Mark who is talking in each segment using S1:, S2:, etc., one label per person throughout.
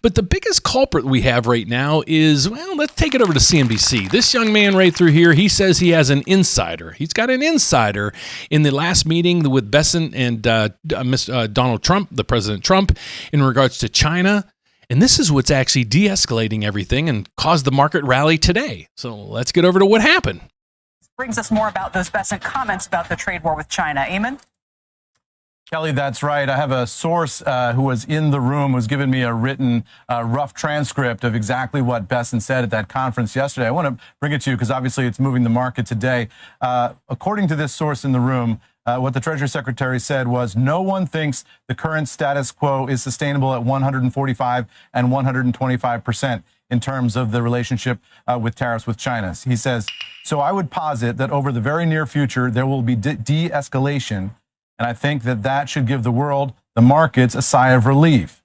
S1: But the biggest culprit we have right now is, well, let's take it over to CNBC. This young man right through here, he says he has an insider. He's got an insider in the last meeting with Besant and Donald Trump, the President Trump, in regards to China. And this is what's actually de-escalating everything and caused the market rally today. So let's get over to what happened.
S2: This brings us more about those Besant comments about the trade war with China. Eamon?
S3: Kelly, that's right. I have a source who was in the room, who's given me a written rough transcript of exactly what Besant said at that conference yesterday. I want to bring it to you because obviously it's moving the market today. According to this source in the room, what the Treasury Secretary said was, no one thinks the current status quo is sustainable at 145 and 125% in terms of the relationship with tariffs with China. He says, so I would posit that over the very near future, there will be de-escalation. And I think that should give the world, the markets, a sigh of relief.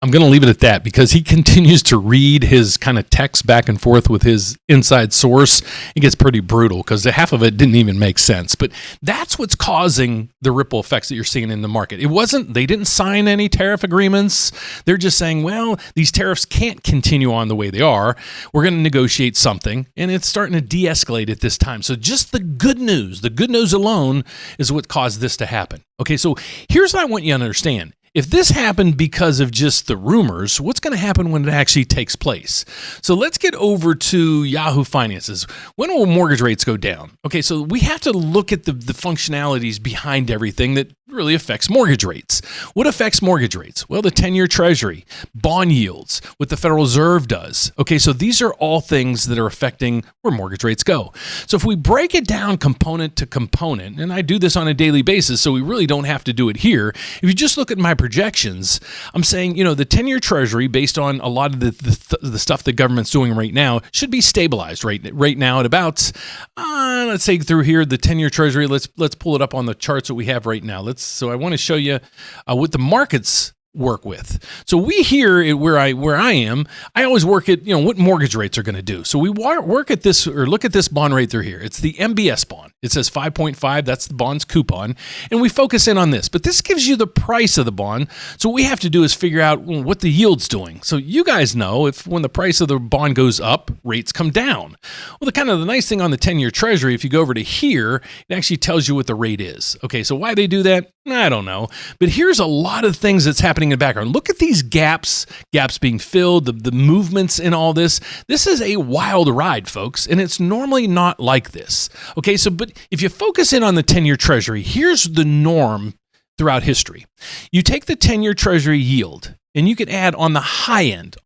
S1: I'm going to leave it at that because he continues to read his kind of text back and forth with his inside source. It gets pretty brutal because half of it didn't even make sense. But that's what's causing the ripple effects that you're seeing in the market. They didn't sign any tariff agreements. They're just saying, well, these tariffs can't continue on the way they are. We're going to negotiate something. And it's starting to de-escalate at this time. So just the good news alone is what caused this to happen. Okay, so here's what I want you to understand. If this happened because of just the rumors, what's going to happen when it actually takes place? So let's get over to Yahoo Finances. When will mortgage rates go down? Okay, so we have to look at the functionalities behind everything that really affects mortgage rates. What affects mortgage rates? Well, the 10-year Treasury, bond yields, what the Federal Reserve does. Okay, so these are all things that are affecting where mortgage rates go. So if we break it down component to component, and I do this on a daily basis, so we really don't have to do it here. If you just look at my projections, I'm saying, the 10-year Treasury, based on a lot of the stuff the government's doing right now, should be stabilized right now at about, let's say through here, the 10-year Treasury, let's pull it up on the charts that we have right now. So I want to show you what the markets work with. So we here where I am, I always work at, what mortgage rates are going to do. So we work at this, or look at this bond rate through here. It's the MBS bond. It says 5.5. That's the bond's coupon. And we focus in on this, but this gives you the price of the bond. So what we have to do is figure out what the yield's doing. So you guys know when the price of the bond goes up, rates come down. Well, the nice thing on the 10-year Treasury, if you go over to here, it actually tells you what the rate is. Okay. So why they do that? I don't know. But here's a lot of things that's happening in the background. Look at these gaps being filled, the movements in all this. This is a wild ride, folks, and it's normally not like this. Okay, but if you focus in on the 10-year Treasury, here's the norm throughout history. You take the 10-year Treasury yield, and you could add on the high end,